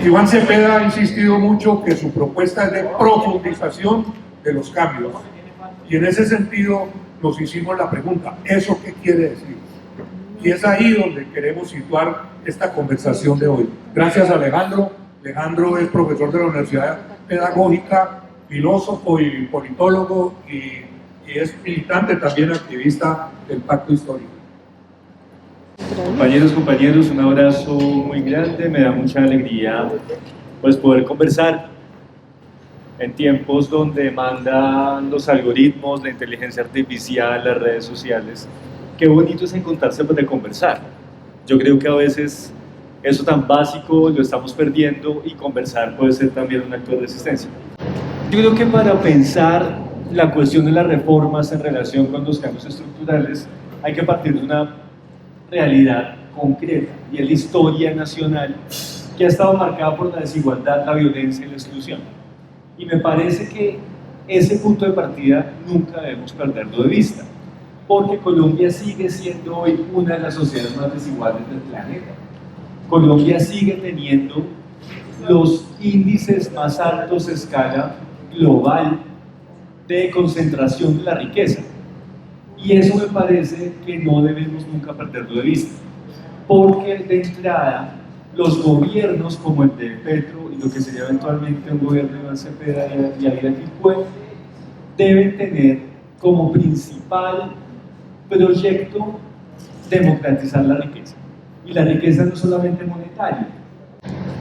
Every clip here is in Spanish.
Iván Cepeda ha insistido mucho que su propuesta es de profundización de los cambios, y en ese sentido nos hicimos la pregunta, ¿eso qué quiere decir? Y es ahí donde queremos situar esta conversación de hoy. Gracias a Alejandro. Alejandro es profesor de la Universidad Pedagógica, filósofo y politólogo, y es militante, también activista del Pacto Histórico. Compañeros, un abrazo muy grande. Me da mucha alegría pues poder conversar en tiempos donde mandan los algoritmos, la inteligencia artificial, las redes sociales. Qué bonito es encontrarse de conversar. Yo creo que a veces eso tan básico lo estamos perdiendo, y conversar puede ser también un acto de resistencia. Yo creo que para pensar la cuestión de las reformas en relación con los cambios estructurales hay que partir de una realidad concreta, y es la historia nacional que ha estado marcada por la desigualdad, la violencia y la exclusión. Y me parece que ese punto de partida nunca debemos perderlo de vista, porque Colombia sigue siendo hoy una de las sociedades más desiguales del planeta. Colombia sigue teniendo los índices más altos a escala global de concentración de la riqueza. Y eso me parece que no debemos nunca perderlo de vista, porque de entrada los gobiernos como el de Petro y lo que sería eventualmente un gobierno de Iván Cepeda y Ariel Quilpué deben tener como principal proyecto democratizar la riqueza. Y la riqueza no es solamente monetaria.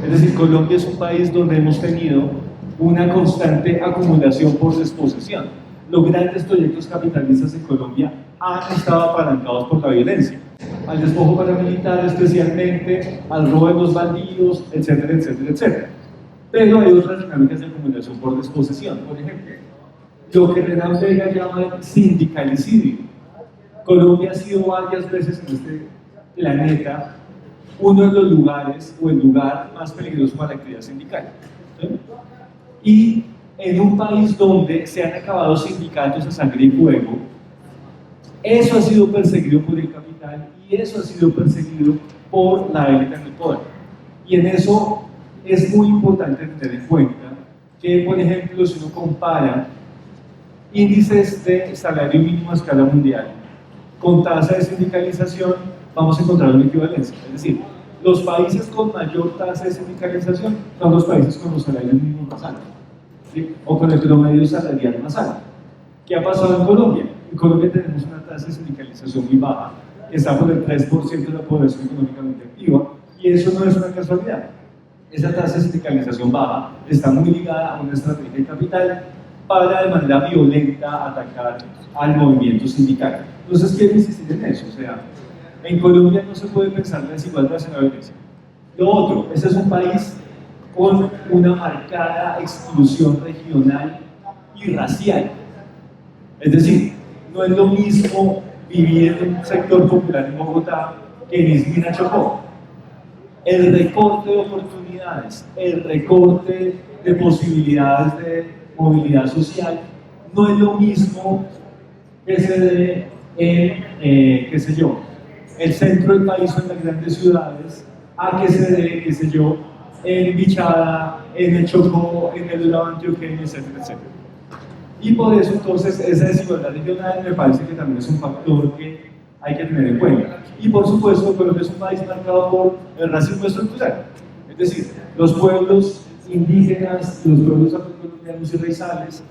Es decir, Colombia es un país donde hemos tenido una constante acumulación por desposesión. Los grandes proyectos capitalistas en Colombia han estado apalancados por la violencia, al despojo paramilitar especialmente, al robo de los baldíos, etcétera, etcétera, etcétera. Pero hay otras dinámicas de acumulación por desposesión. Por ejemplo, lo que Renan Vega llama el sindicalicidio. Colombia ha sido varias veces en este planeta uno de los lugares o el lugar más peligroso para la actividad sindical. ¿Sí? Y en un país donde se han acabado sindicatos a sangre y fuego, eso ha sido perseguido por el capital y eso ha sido perseguido por la élite en el poder. Y en eso es muy importante tener en cuenta que, por ejemplo, si uno compara índices de salario mínimo a escala mundial con tasa de sindicalización, vamos a encontrar una equivalencia. Es decir, los países con mayor tasa de sindicalización son los países con los salarios mínimos más altos, ¿sí? O con el promedio salarial más alto. ¿Qué ha pasado en Colombia? En Colombia tenemos una tasa de sindicalización muy baja, que está por el 3% de la población económicamente activa, y eso no es una casualidad. Esa tasa de sindicalización baja está muy ligada a una estrategia de capital para de manera violenta atacar al movimiento sindical. Entonces quiero insistir en eso, o sea, en Colombia no se puede pensar la desigualdad sin la violencia. Lo otro, este es un país con una marcada exclusión regional y racial. Es decir, no es lo mismo vivir en un sector popular en Bogotá que en Ismina, Chocó. El recorte de oportunidades, el recorte de posibilidades de movilidad social no es lo mismo que se dé en, qué sé yo, el centro del país o en las grandes ciudades, a que se dé, qué sé yo, en Bichada, en el Chocó, en el Urabá antioqueño, etcétera, etcétera. Y por eso, entonces, esa desigualdad regional me parece que también es un factor que hay que tener en cuenta. Y por supuesto, Colombia es un país marcado por el racismo estructural. Es decir, los pueblos indígenas, los pueblos afrocolombianos y raizales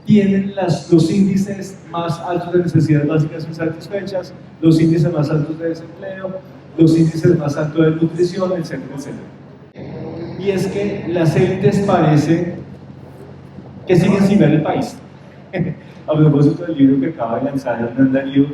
tienen los índices más altos de necesidades básicas insatisfechas, los índices más altos de desempleo, los índices más altos de nutrición, etcétera, etcétera. Y es que las élites parece que siguen sin ver el país. A propósito del libro que acaba de lanzar Hernán Darío,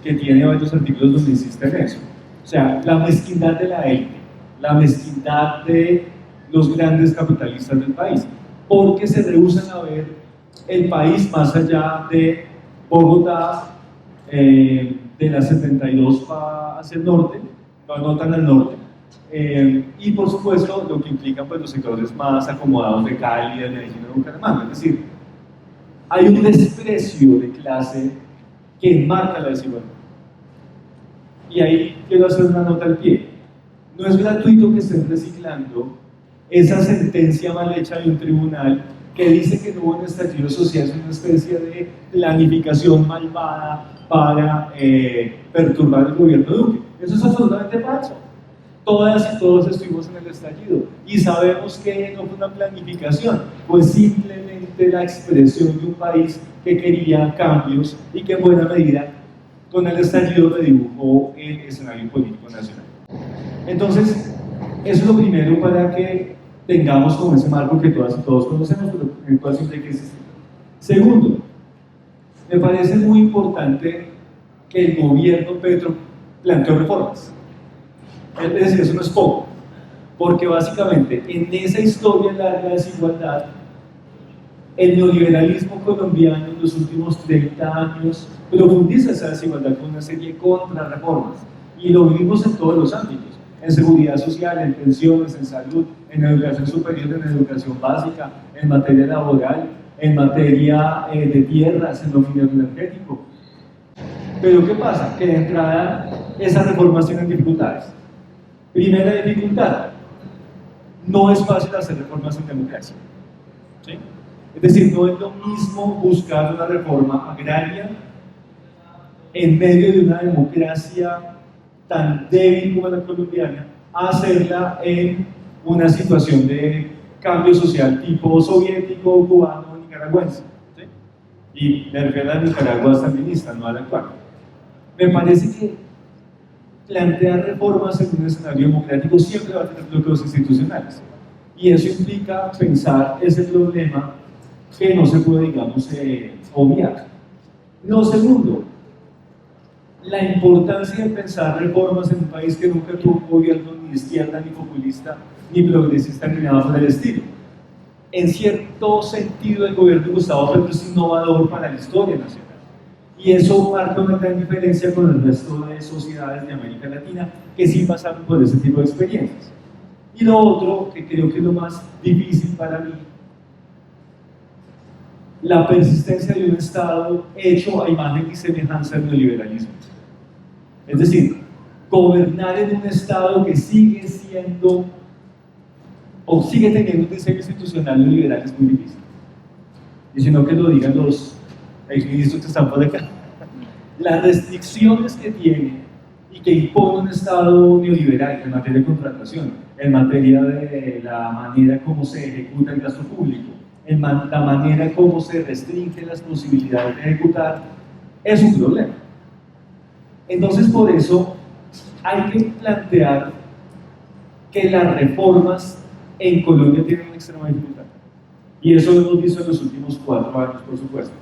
que tiene varios artículos donde insiste en eso. O sea, la mezquindad de la élite, la mezquindad de los grandes capitalistas del país, porque se rehúsan a ver el país más allá de Bogotá, de la 72 hacia el norte, no tan al norte, Y por supuesto lo que implican pues, los sectores más acomodados de Cali, de Medellín, de Bucaramanga. Es decir, hay un desprecio de clase que enmarca la desigualdad. Y ahí quiero hacer una nota al pie. No es gratuito que estén reciclando esa sentencia mal hecha de un tribunal que dice que no hubo un estallido social, es una especie de planificación malvada para perturbar el gobierno de Duque. Eso es absolutamente falso. Todas y todos estuvimos en el estallido y sabemos que no fue una planificación, fue simplemente la expresión de un país que quería cambios y que en buena medida con el estallido redibujó el escenario político nacional. Entonces, eso es lo primero para que tengamos como ese marco que todas y todos conocemos, pero en el cual siempre hay que existir. Segundo, me parece muy importante que el gobierno Petro planteó reformas. Es decir, eso no es poco, porque básicamente en esa historia larga de desigualdad, el neoliberalismo colombiano en los últimos 30 años profundiza esa desigualdad con una serie de contrarreformas, y lo vivimos en todos los ámbitos, en seguridad social, en pensiones, en salud, en educación superior, en educación básica, en materia laboral, en materia de tierras, en dominio energético. Pero ¿qué pasa? Que de entrada esas reformas tienen dificultades. Primera dificultad, no es fácil hacer reformas en democracia. ¿Sí? Es decir, no es lo mismo buscar una reforma agraria en medio de una democracia tan débil como la colombiana, a hacerla en una situación de cambio social tipo soviético, cubano o nicaragüense. ¿Sí? Y me refiero a Nicaragua sandinista, no a la actual. Me parece que plantear reformas en un escenario democrático siempre va a tener bloqueos institucionales. Y eso implica pensar ese problema que no se puede, digamos, obviar. Lo segundo, la importancia de pensar reformas en un país que nunca tuvo un gobierno ni de izquierda, ni populista, ni progresista, ni nada por el estilo. En cierto sentido, el gobierno de Gustavo Petro es innovador para la historia nacional. Y eso marca una gran diferencia con el resto de sociedades de América Latina que sí pasaron por ese tipo de experiencias. Y lo otro, que creo que es lo más difícil para mí, la persistencia de un Estado hecho a imagen y semejanza del neoliberalismo. Es decir, gobernar en un Estado que sigue siendo o sigue teniendo un diseño institucional neoliberal es muy difícil. Y si no, que lo digan los exministros que están por acá. Las restricciones que tiene y que impone un Estado neoliberal en materia de contratación, en materia de la manera como se ejecuta el gasto público, en la manera como se restringen las posibilidades de ejecutar, es un problema. Entonces, por eso hay que plantear que las reformas en Colombia tienen una extrema dificultad. Y eso lo hemos visto en los últimos 4 años, por supuesto.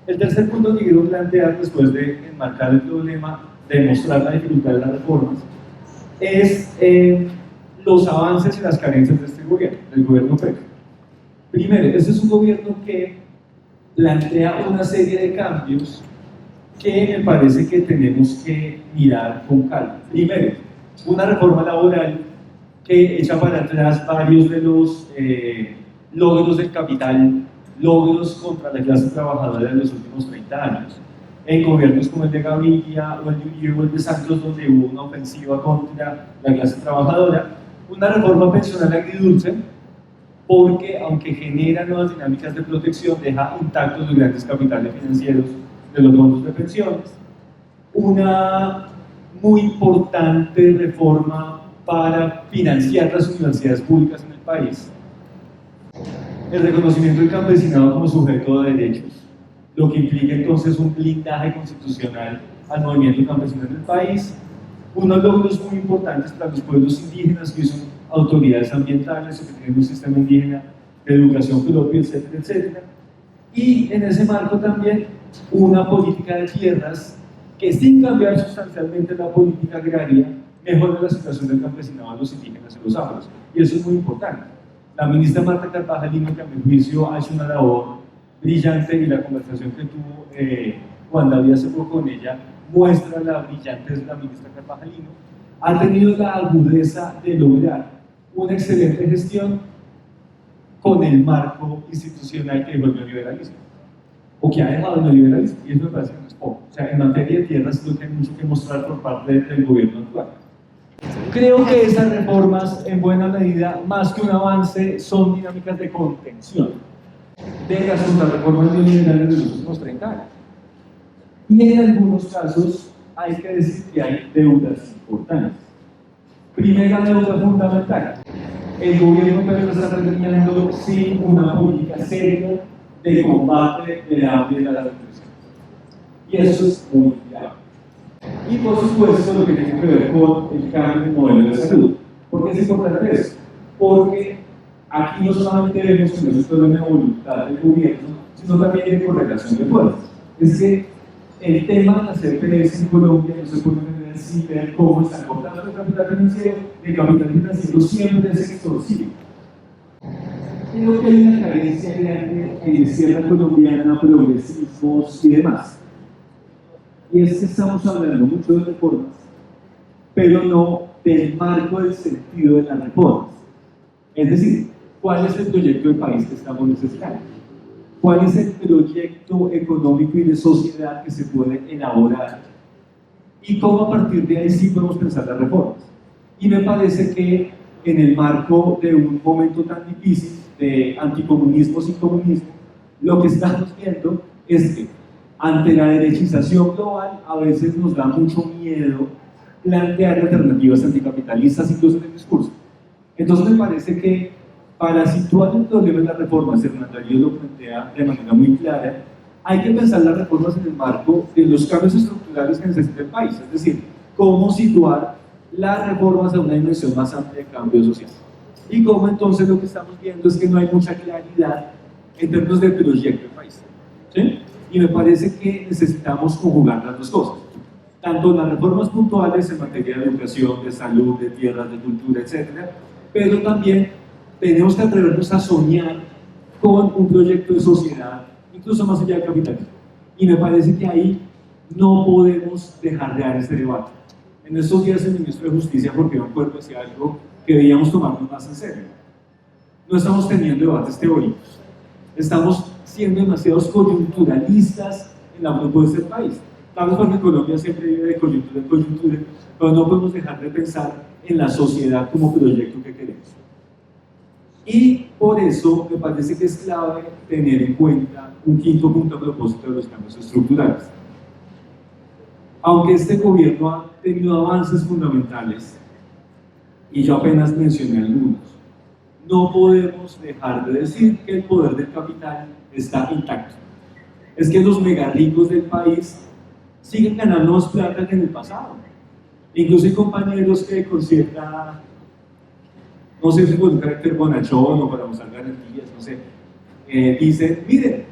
El tercer punto que quiero plantear, después de enmarcar el problema, de mostrar la dificultad de las reformas, es los avances y las carencias de este gobierno, del gobierno Petro. Primero, este es un gobierno que plantea una serie de cambios que me parece que tenemos que mirar con calma. Primero, una reforma laboral que echa para atrás varios de los logros del capital, logros contra la clase trabajadora de los últimos 30 años, en gobiernos como el de Gaviria o el de Uribe o el de Santos, donde hubo una ofensiva contra la clase trabajadora, una reforma pensional agridulce, porque aunque genera nuevas dinámicas de protección, deja intactos los grandes capitales financieros de los fondos de pensiones, una muy importante reforma para financiar las universidades públicas en el país, el reconocimiento del campesinado como sujeto de derechos, lo que implica entonces un blindaje constitucional al movimiento campesino en el país, unos logros muy importantes para los pueblos indígenas que son autoridades ambientales o que tienen un sistema indígena de educación propia, etcétera, etcétera, y en ese marco también una política de tierras que, sin cambiar sustancialmente la política agraria, mejora la situación del campesinado de los indígenas en los afros, y eso es muy importante. La ministra Marta Carvajal, que a mi juicio ha hecho una labor brillante, y la conversación que tuvo Juan David hace poco con ella muestra la brillantez de la ministra Carvajal, ha tenido la agudeza de lograr una excelente gestión con el marco institucional que dejó el neoliberalismo, o que ha dejado el neoliberalismo, y eso me parece que no es poco. O sea, en materia de tierras creo que hay mucho que mostrar por parte del gobierno actual. Creo que esas reformas, en buena medida, más que un avance, son dinámicas de contención de las contrarreformas neoliberales de los últimos 30 años. Y en algunos casos hay que decir que hay deudas importantes. Primera deuda fundamental: el gobierno Pedro está terminando sin una política seria de combate del hambre y de la desnutrición. Y eso es muy grave. Y por supuesto lo que tiene que ver con el cambio de modelo de salud. ¿Por qué es importante eso? Porque aquí no solamente vemos que no es un problema de voluntad del gobierno, sino también de correlación de fuerzas. Es que el tema de las EPS en Colombia no se puede entender sin ver cómo están cortando el capital financiero. El capital financiero siempre es extorsivo. Creo que hay una carencia grande en izquierda colombiana, progresismos y demás. Y es que estamos hablando mucho de reformas, pero no del marco del sentido de las reformas. Es decir, ¿cuál es el proyecto de país que estamos necesitando? ¿Cuál es el proyecto económico y de sociedad que se puede elaborar? Y cómo a partir de ahí sí podemos pensar las reformas. Y me parece que en el marco de un momento tan difícil de anticomunismo sin comunismo, lo que estamos viendo es que ante la derechización global a veces nos da mucho miedo plantear alternativas anticapitalistas incluso en el discurso. Entonces me parece que para situar el problema de las reformas, Hernán Darío lo plantea de manera muy clara, hay que pensar las reformas en el marco de los cambios estructurales que necesita el país, es decir, cómo situar las reformas a una dimensión más amplia de cambio social. Y cómo entonces lo que estamos viendo es que no hay mucha claridad en términos del proyecto del país. ¿Sí? Y me parece que necesitamos conjugar las dos cosas. Tanto las reformas puntuales en materia de educación, de salud, de tierras, de cultura, etc. Pero también tenemos que atrevernos a soñar con un proyecto de sociedad, incluso más allá del capitalismo. Y me parece que ahí no podemos dejar de dar este debate. En estos días el ministro de Justicia, porque no acuerdo, decía algo que debíamos tomarnos más en serio. No estamos teniendo debates teóricos, estamos siendo demasiados coyunturalistas en la propuesta del país. Tal vez porque Colombia siempre vive de coyuntura en coyuntura, pero no podemos dejar de pensar en la sociedad como proyecto que queremos. Y por eso me parece que es clave tener en cuenta un quinto punto a propósito de los cambios estructurales. Aunque este gobierno ha tenido avances fundamentales, y yo apenas mencioné algunos, no podemos dejar de decir que el poder del capital está intacto. Es que los megarricos del país siguen ganando más plata que en el pasado. Incluso hay compañeros que con cierta, no sé si con un carácter bonachón o para mostrar garantías, no sé, dicen, miren,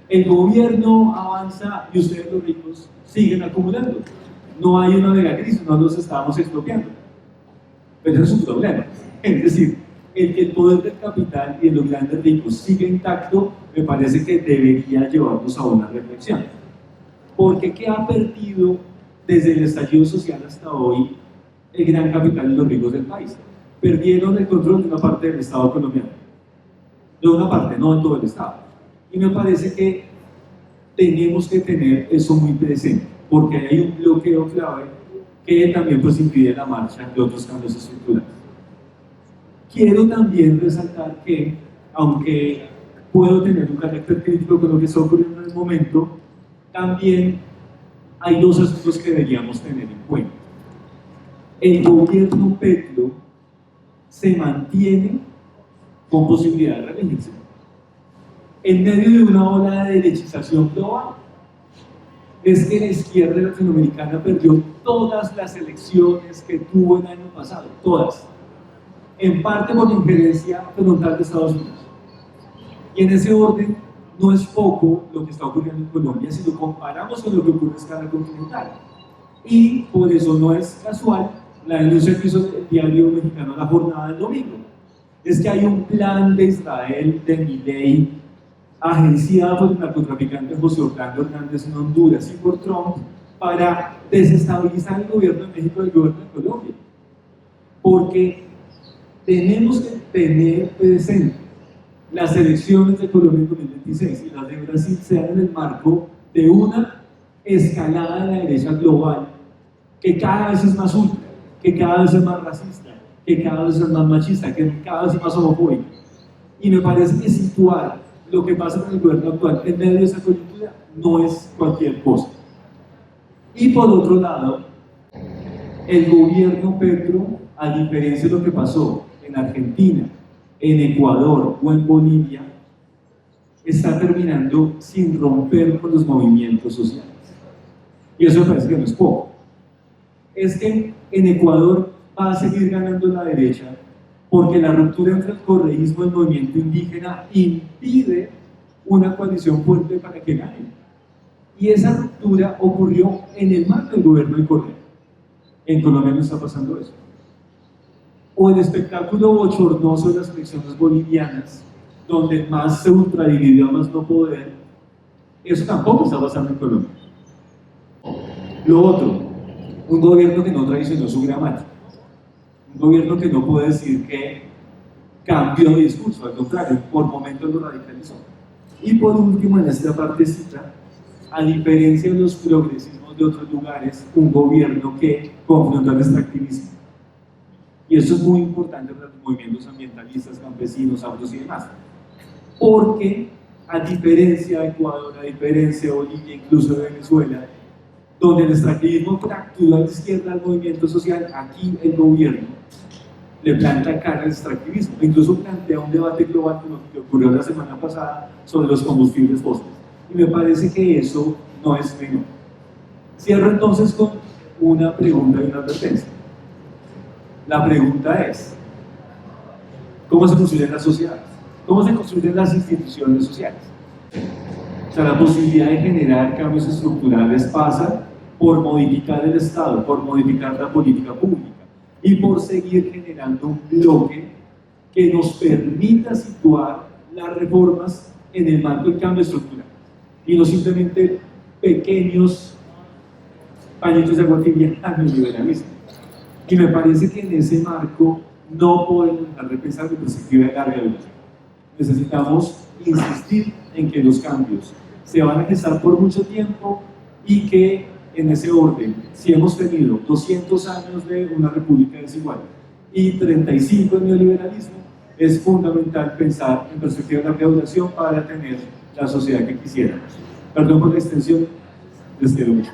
el gobierno avanza y ustedes los ricos siguen acumulando. No hay una megacrisis, no nos estamos expropiando. Pero ese es un problema. Es decir, el que el poder del capital y de los grandes ricos siga intacto, me parece que debería llevarnos a una reflexión. Porque ¿qué ha perdido desde el estallido social hasta hoy el gran capital y los ricos del país? Perdieron el control de una parte del Estado colombiano. De una parte, no de todo el Estado. Y me parece que tenemos que tener eso muy presente, porque hay un bloqueo clave que también pues impide la marcha de otros cambios estructurales. Quiero también resaltar que, aunque puedo tener un carácter crítico con lo que está ocurriendo en el momento, también hay dos aspectos que deberíamos tener en cuenta. El gobierno Petro se mantiene con posibilidad de reelegirse en medio de una ola de derechización global. Es que la izquierda latinoamericana perdió todas las elecciones que tuvo el año pasado, todas, en parte por la injerencia frontal de Estados Unidos. Y en ese orden, no es poco lo que está ocurriendo en Colombia si lo comparamos con lo que ocurre a escala continental. Y por eso no es casual la denuncia que hizo el diario mexicano La Jornada del domingo. Es que hay un plan de Israel, de Milei, agenciado por el narcotraficante José Orlando Hernández en Honduras y por Trump, para desestabilizar el gobierno de México y el gobierno de Colombia. Porque tenemos que tener presente las elecciones de Colombia en 2026 y las de Brasil se dan en el marco de una escalada de la derecha global que cada vez es más ultra, que cada vez es más racista, que cada vez es más machista, que cada vez es más homofóbica. Y me parece que situar lo que pasa con el gobierno actual en medio de esa coyuntura no es cualquier cosa. Y por otro lado, el gobierno Petro, a diferencia de lo que pasó en Argentina, en Ecuador o en Bolivia, está terminando sin romper con los movimientos sociales. Y eso me parece que no es poco. Es que en Ecuador va a seguir ganando la derecha porque la ruptura entre el correísmo y el movimiento indígena impide una coalición fuerte para que ganen. Y esa ruptura ocurrió en el marco del gobierno de Correa. En Colombia no está pasando eso. O el espectáculo bochornoso de las elecciones bolivianas, donde más se ultradividió, más no poder, eso tampoco está pasando en Colombia. Lo otro, un gobierno que no traicionó su gramática, un gobierno que no puede decir que cambió de discurso, al contrario, por momentos lo radicalizó. Y por último, en esta partecita, a diferencia de los progresismos de otros lugares, un gobierno que confrontó al extractivismo. Y esto es muy importante para los movimientos ambientalistas, campesinos, afros y demás. Porque, a diferencia de Ecuador, a diferencia de Bolivia, incluso de Venezuela, donde el extractivismo fracturó a la izquierda al movimiento social, aquí el gobierno le planta cara al extractivismo. Incluso plantea un debate global como lo que ocurrió la semana pasada sobre los combustibles fósiles. Y me parece que eso no es menor. Cierro entonces con una pregunta y una advertencia. La pregunta es, ¿cómo se construyen las sociedades? ¿Cómo se construyen las instituciones sociales? O sea, la posibilidad de generar cambios estructurales pasa por modificar el Estado, por modificar la política pública y por seguir generando un bloque que nos permita situar las reformas en el marco del cambio estructural y no simplemente pequeños pañitos de agua tibia al liberalismo. Y me parece que en ese marco no podemos dejar de pensar de perspectiva de larga duración. Necesitamos insistir en que los cambios se van a gestar por mucho tiempo y que en ese orden, si hemos tenido 200 años de una república desigual y 35 de neoliberalismo, es fundamental pensar en perspectiva de larga duración para tener la sociedad que quisiéramos. Perdón por la extensión, les quiero mucho.